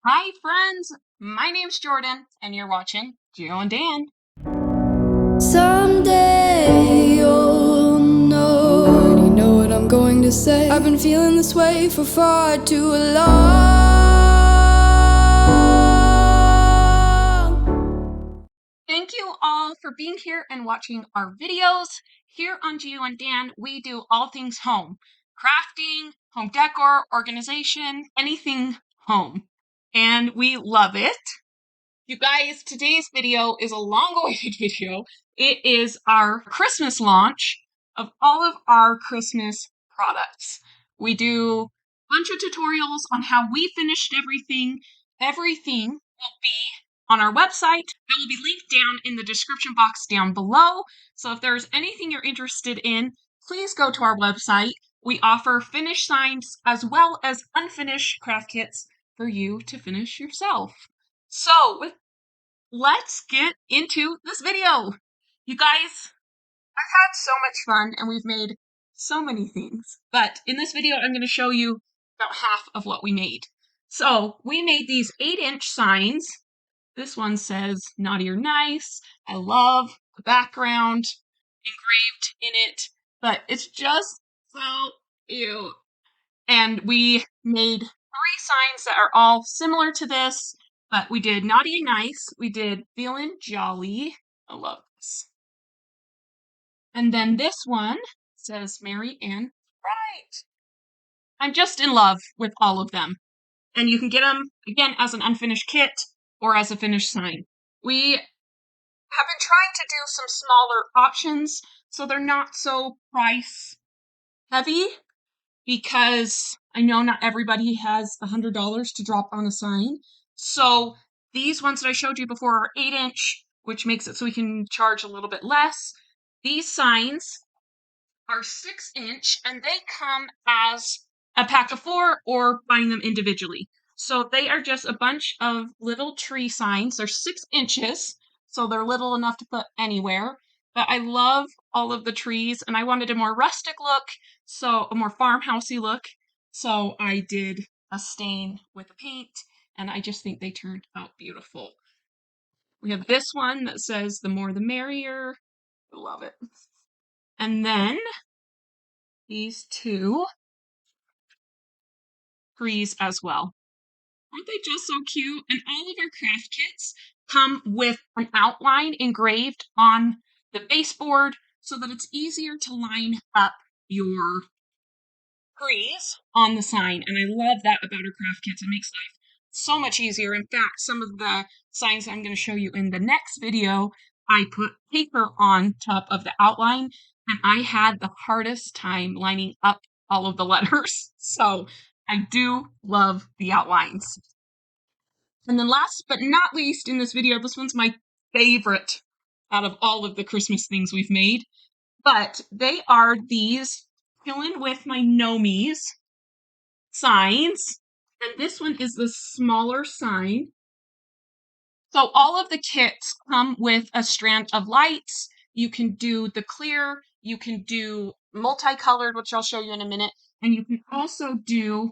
Hi, friends. My name's Jordan, and you're watching Gio and Dan. Someday you'll know. Already know what I'm going to say. I've been feeling this way for far too long. Thank you all for being here and watching our videos. Here on Gio and Dan, we do all things home. Crafting, home decor, organization, anything home. And we love it. You guys, today's video is a long-awaited video. It is our Christmas launch of all of our Christmas products. We do a bunch of tutorials on how we finished everything. Everything will be on our website. It will be linked down in the description box down below. So if there's anything you're interested in, please go to our website. We offer finished signs as well as unfinished craft kits for you to finish yourself. So, let's get into this video. You guys, I've had so much fun and we've made so many things. But in this video, I'm going to show you about half of what we made. So, we made these 8-inch signs. This one says naughty or nice. I love the background engraved in it, but it's just so cute. And we made 3 signs that are all similar to this, but we did naughty and nice. We did feeling jolly. I love this. And then this one says merry and bright. I'm just in love with all of them. And you can get them, again, as an unfinished kit or as a finished sign. We have been trying to do some smaller options so they're not so price heavy, because I know not everybody has $100 to drop on a sign. So these ones that I showed you before are 8-inch, which makes it so we can charge a little bit less. These signs are 6-inch, and they come as a pack of 4 or buying them individually. So they are just a bunch of little tree signs. They're 6 inches, so they're little enough to put anywhere. But I love all of the trees, and I wanted a more rustic look, so a more farmhousey look. So I did a stain with a paint, and I just think they turned out beautiful. We have this one that says the more the merrier. I love it. And then these 2 trees as well. Aren't they just so cute? And all of our craft kits come with an outline engraved on the baseboard so that it's easier to line up your trees on the sign. And I love that about our craft kits. It makes life so much easier. In fact, some of the signs I'm going to show you in the next video, I put paper on top of the outline, and I had the hardest time lining up all of the letters. So I do love the outlines. And then last but not least in this video, this one's my favorite out of all of the Christmas things we've made, but they are these Chillin' with My Nomies signs. And this one is the smaller sign. So all of the kits come with a strand of lights. You can do the clear, you can do multicolored, which I'll show you in a minute, and you can also do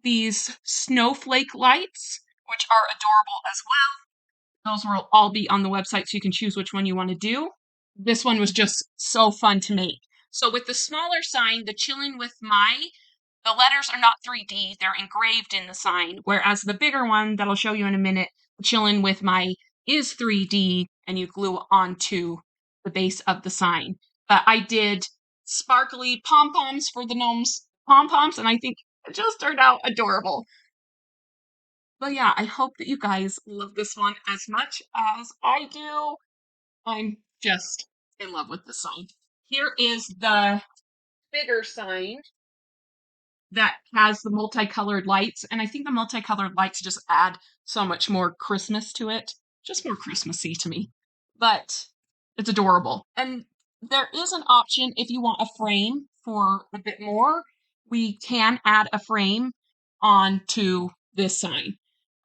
these snowflake lights, which are adorable as well. Those will all be on the website, so you can choose which one you want to do. This one was just so fun to make. So with the smaller sign, the Chillin' with My, the letters are not 3D, they're engraved in the sign. Whereas the bigger one that I'll show you in a minute, Chillin' with My, is 3D, and you glue onto the base of the sign. But I did sparkly pom-poms for the gnomes pom-poms, and I think it just turned out adorable. But yeah, I hope that you guys love this one as much as I do. I'm just in love with the sign. Here is the bigger sign that has the multicolored lights, and I think the multicolored lights just add so much more Christmas to it. Just more Christmassy to me. But it's adorable. And there is an option if you want a frame for a bit more. We can add a frame onto this sign.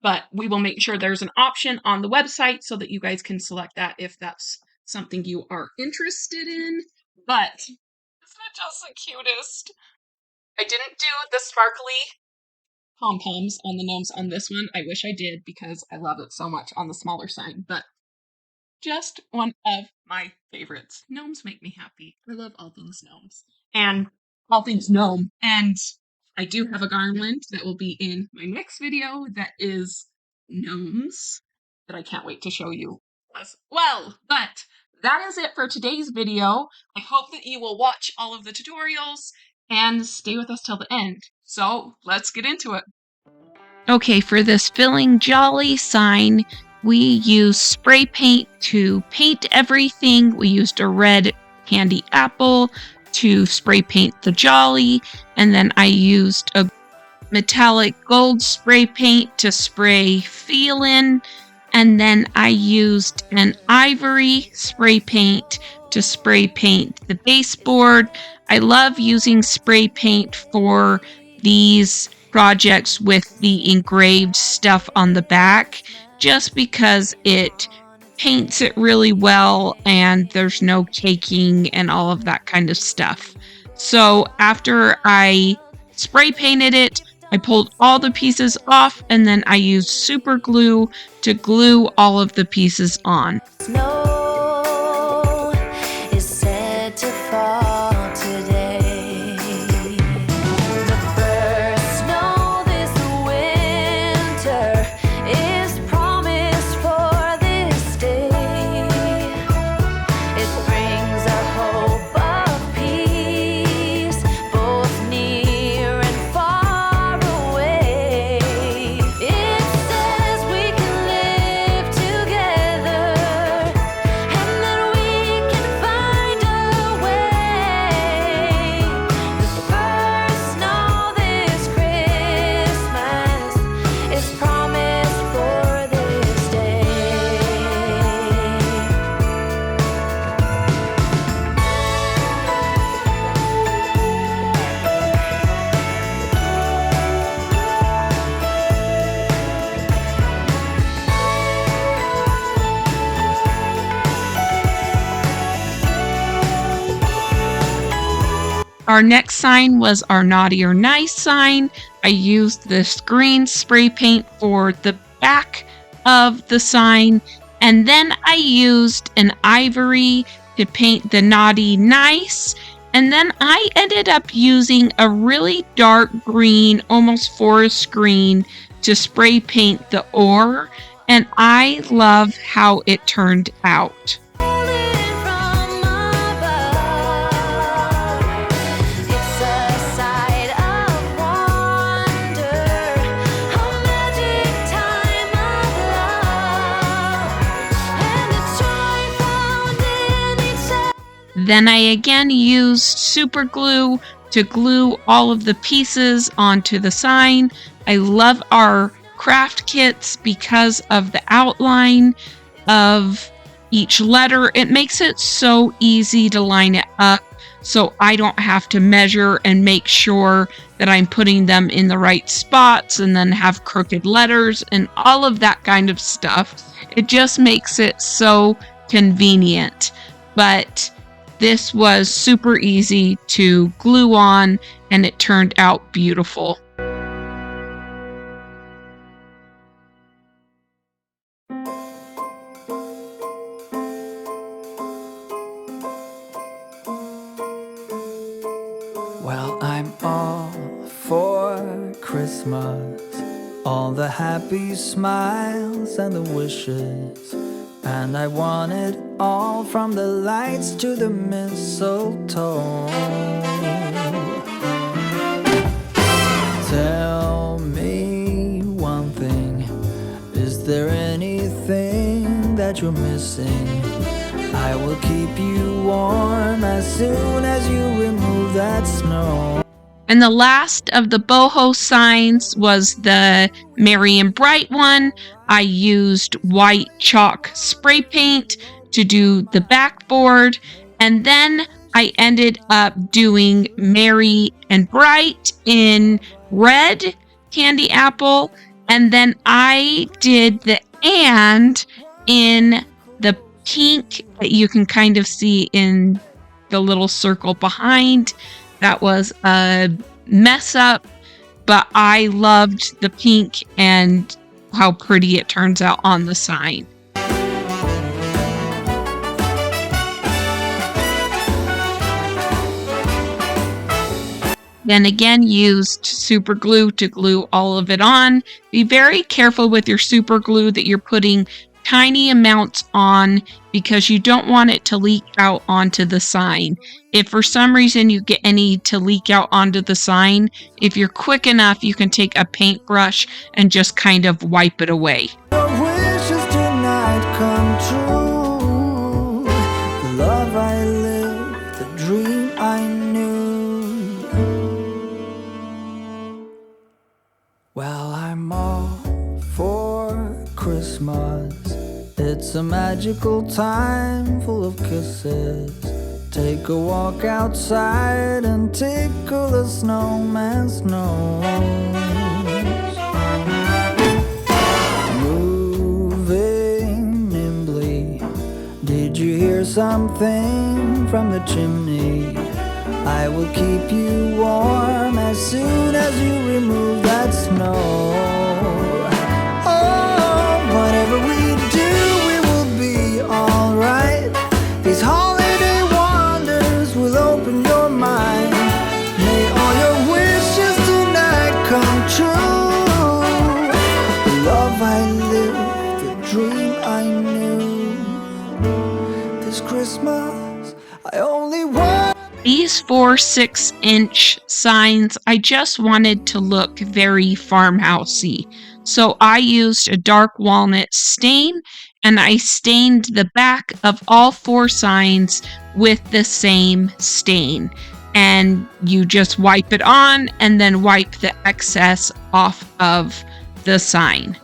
But we will make sure there's an option on the website so that you guys can select that if that's something you are interested in. But isn't it just the cutest? I didn't do the sparkly pom-poms on the gnomes on this one. I wish I did because I love it so much on the smaller sign, but just one of my favorites. Gnomes make me happy. I love all things gnomes. And all things gnome. And I do have a garland that will be in my next video that is gnomes that I can't wait to show you as well. But that is it for today's video. I hope that you will watch all of the tutorials and stay with us till the end. So let's get into it. Okay, for this Feeling Jolly sign, we used spray paint to paint everything. We used a red candy apple to spray paint the jolly, and then I used a metallic gold spray paint to spray Feelin', and then I used an ivory spray paint to spray paint the baseboard. I love using spray paint for these projects with the engraved stuff on the back, just because it paints it really well and there's no caking and all of that kind of stuff. So after I spray painted it, I pulled all the pieces off and then I used super glue to glue all of the pieces on. Snow is said to fall today. The first snow this winter is promised for this day. It brings a hope of peace, both near and far away. It says we can live together and that we can find a way. The first snow this Christmas is promised for this day. Our next sign was our naughty or nice sign. I used this green spray paint for the back of the sign, and then I used an ivory to paint the naughty nice, and then I ended up using a really dark green, almost forest green, to spray paint the or, and I love how it turned out. Falling from above, it's a sight of wonder, a magic time of love, and it's joy found in each other. Then I again used super glue to glue all of the pieces onto the sign. I love our craft kits because of the outline of each letter. It makes it so easy to line it up so I don't have to measure and make sure that I'm putting them in the right spots and then have crooked letters and all of that kind of stuff. It just makes it so convenient. But this was super easy to glue on and it turned out beautiful. Well, I'm all for Christmas, all the happy smiles and the wishes, and I want it all from the lights to the mistletoe. Tell me one thing, is there anything that you're missing? I will keep you warm as soon as you remove that snow. And the last of the boho signs was the Merry and Bright one. I used white chalk spray paint to do the backboard, and then I ended up doing Merry and Bright in red candy apple, and then I did the and in the pink that you can kind of see in the little circle behind. That was a mess up but I loved the pink and how pretty it turns out on the sign. Then again, used super glue to glue all of it on. Be very careful with your super glue that you're putting tiny amounts on because you don't want it to leak out onto the sign. If for some reason you get any to leak out onto the sign, if you're quick enough, you can take a paintbrush and just kind of wipe it away. Your wishes tonight come true. The love I lived, the dream I knew. Well, I'm all for Christmas. It's a magical time full of kisses. Take a walk outside and tickle the snowman's nose. Moving nimbly, did you hear something from the chimney? I will keep you warm as soon as you remove that snow. Oh, whatever we do, we will be alright. These holiday wonders will open your mind. May all your wishes tonight come true. The love I lived, the dream I knew. This Christmas, I only want. These 4 6-inch signs, I just wanted to look very farmhousey. So I used a dark walnut stain and I stained the back of all 4 signs with the same stain. And you just wipe it on and then wipe the excess off of the sign.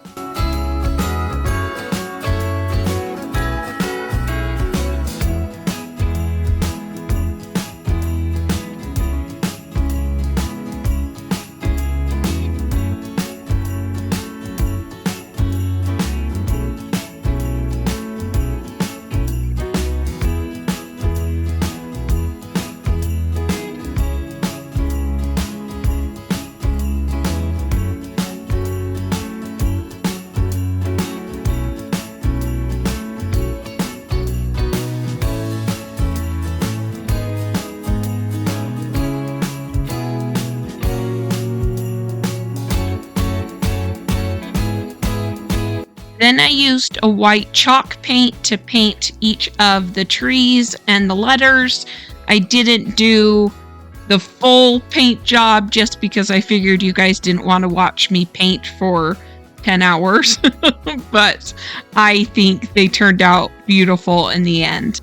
Then I used a white chalk paint to paint each of the trees and the letters. I didn't do the full paint job just because I figured you guys didn't want to watch me paint for 10 hours, but I think they turned out beautiful in the end.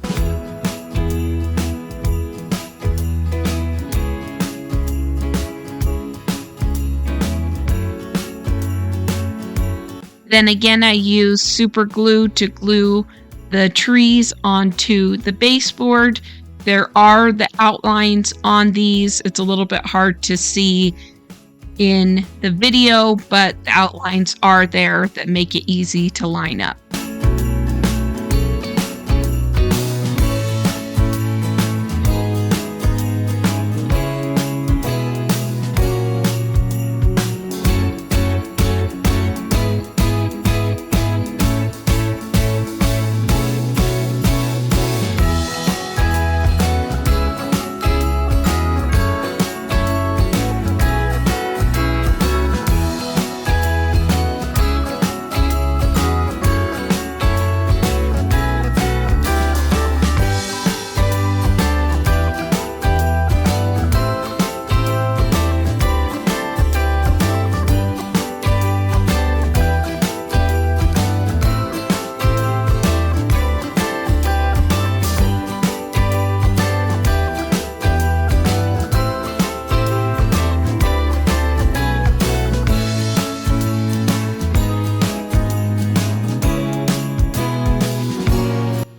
Then again, I used super glue to glue the trees onto the baseboard. There are the outlines on these. It's a little bit hard to see in the video, but the outlines are there that make it easy to line up.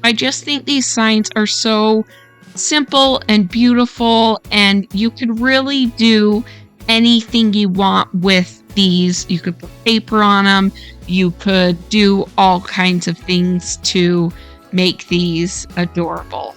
I just think these signs are so simple and beautiful, and you could really do anything you want with these. You could put paper on them. You could do all kinds of things to make these adorable.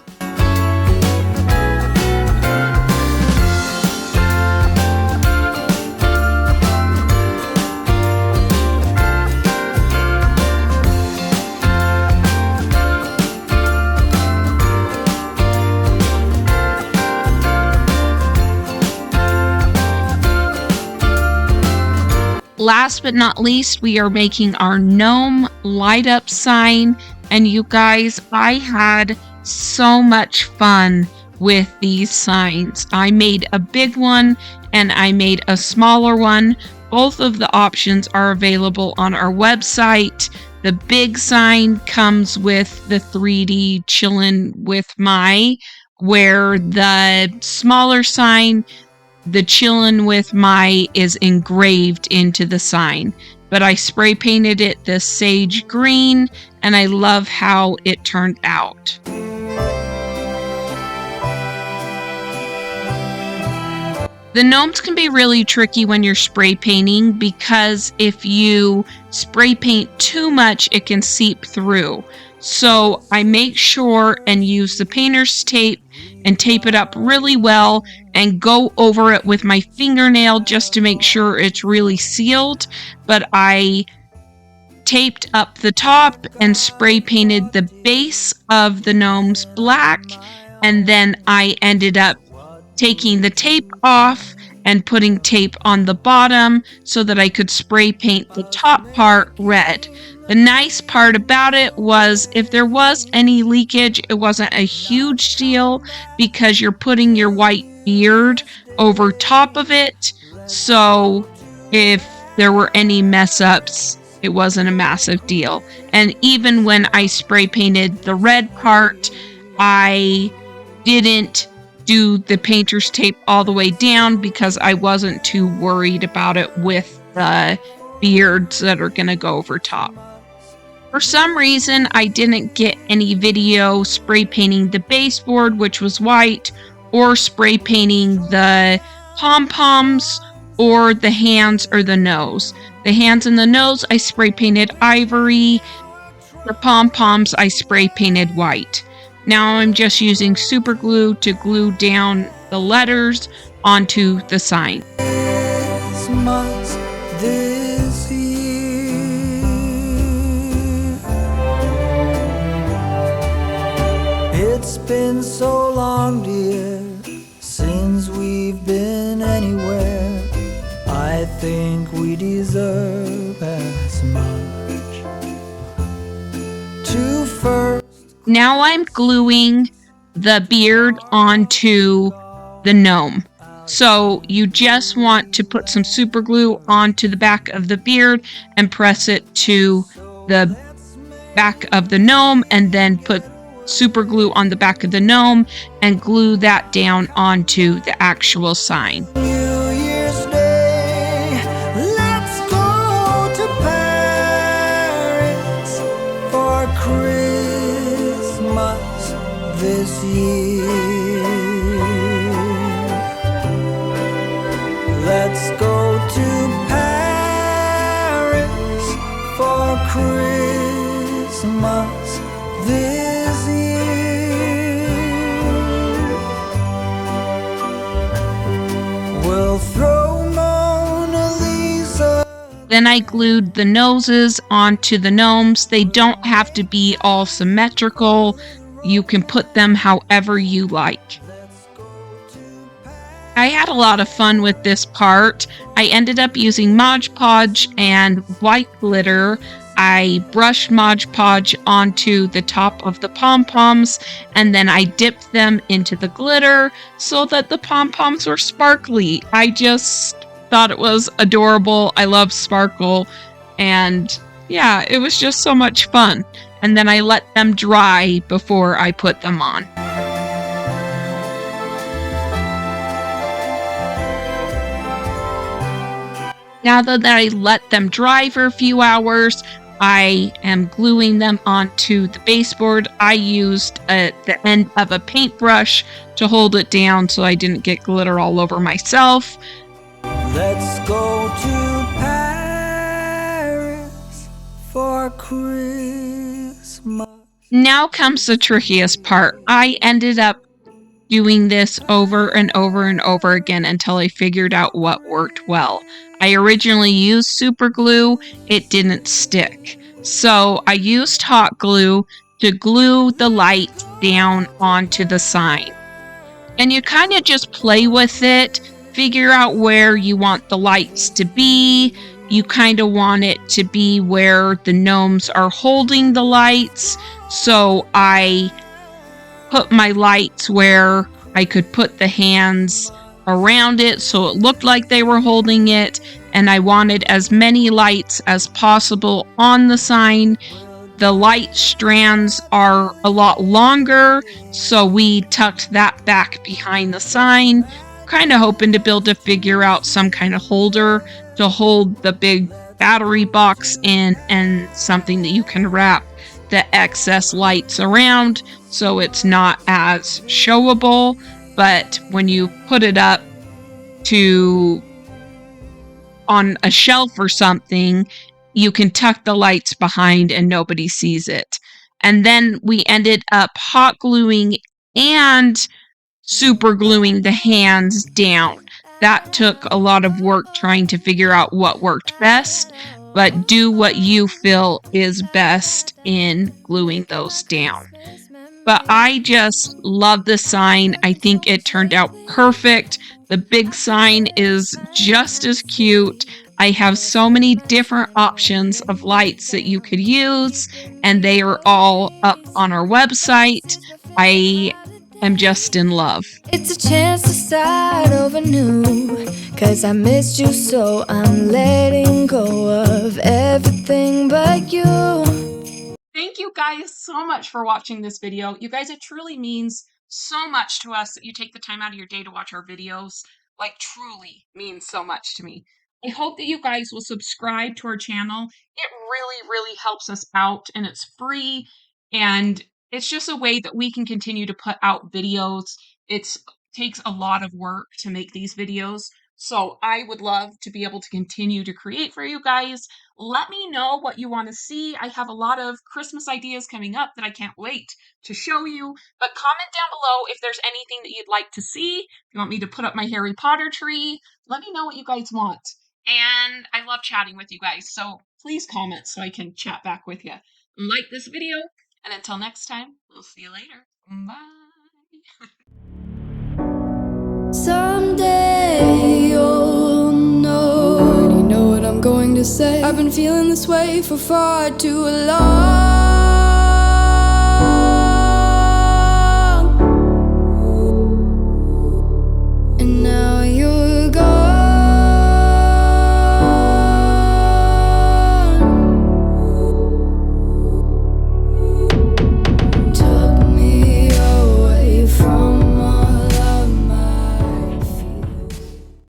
last but not least, we are making our gnome light up sign. And you guys, I had so much fun with these signs. I made a big one and I made a smaller one. Both of the options are available on our website. The big sign comes with the 3D chillin' with my, where the smaller sign, the chillin' with my, is engraved into the sign. But I spray painted it this sage green, and I love how it turned out. The gnomes can be really tricky when you're spray painting because if you spray paint too much, it can seep through. So I make sure and use the painter's tape and tape it up really well and go over it with my fingernail just to make sure it's really sealed. But I taped up the top and spray painted the base of the gnomes black, and then I ended up taking the tape off and putting tape on the bottom so that I could spray paint the top part red. The nice part about it was if there was any leakage, it wasn't a huge deal because you're putting your white beard over top of it. So if there were any mess ups, it wasn't a massive deal. And even when I spray painted the red part, I didn't do the painter's tape all the way down because I wasn't too worried about it with the beards that are going to go over top. For some reason, I didn't get any video spray painting the baseboard, which was white, or spray painting the pom-poms or the hands or the nose. The hands and the nose, I spray painted ivory. The pom-poms, I spray painted white. Now I'm just using super glue to glue down the letters onto the sign. Christmas this year. It's been so long, dear, since we've been anywhere. I think we deserve as much. To first. Now I'm gluing the beard onto the gnome. So you just want to put some super glue onto the back of the beard and press it to the back of the gnome, and then put super glue on the back of the gnome and glue that down onto the actual sign. This year, let's go to Paris for Christmas this year. We'll throw Mona Lisa. Then I glued the noses onto the gnomes. They don't have to be all symmetrical. You can put them however you like. I had a lot of fun with this part. I ended up using Mod Podge and white glitter. I brushed Mod Podge onto the top of the pom-poms, and then I dipped them into the glitter so that the pom-poms were sparkly. I just thought it was adorable. I love sparkle, and yeah, it was just so much fun. And then I let them dry before I put them on. Now that I let them dry for a few hours, I am gluing them onto the baseboard. I used the end of a paintbrush to hold it down so I didn't get glitter all over myself. Let's go to Paris for Christmas. Now comes the trickiest part. I ended up doing this over and over and over again until I figured out what worked well. I originally used super glue. It didn't stick. So I used hot glue to glue the light down onto the sign. And you kind of just play with it, figure out where you want the lights to be. you kind of want it to be where the gnomes are holding the lights. So I put my lights where I could put the hands around it so it looked like they were holding it, and I wanted as many lights as possible on the sign. The light strands are a lot longer, so we tucked that back behind the sign, kind of hoping to be able to figure out some kind of holder to hold the big battery box in, and something that you can wrap the excess lights around so it's not as showable. But when you put it up to on a shelf or something, you can tuck the lights behind and nobody sees it. And then we ended up hot gluing and super gluing the hands down. That took a lot of work trying to figure out what worked best, but do what you feel is best in gluing those down. But I just love the sign. I think it turned out perfect. The big sign is just as cute. I have so many different options of lights that you could use, and they are all up on our website. I am just in love. It's a chance to start over new, 'cause I missed you, so I'm letting go of everything but you. Thank you guys so much for watching this video. You guys, it truly means so much to us that you take the time out of your day to watch our videos. Like, truly means so much to me. I hope that you guys will subscribe to our channel. It really, really helps us out, and it's free, and it's just a way that we can continue to put out videos. It takes a lot of work to make these videos, so I would love to be able to continue to create for you guys. Let me know what you want to see. I have a lot of Christmas ideas coming up that I can't wait to show you. But comment down below if there's anything that you'd like to see. If you want me to put up my Harry Potter tree, let me know what you guys want. And I love chatting with you guys, so please comment so I can chat back with you. Like this video, and until next time, we'll see you later. Bye. Someday you'll know. You know what I'm going to say. I've been feeling this way for far too long.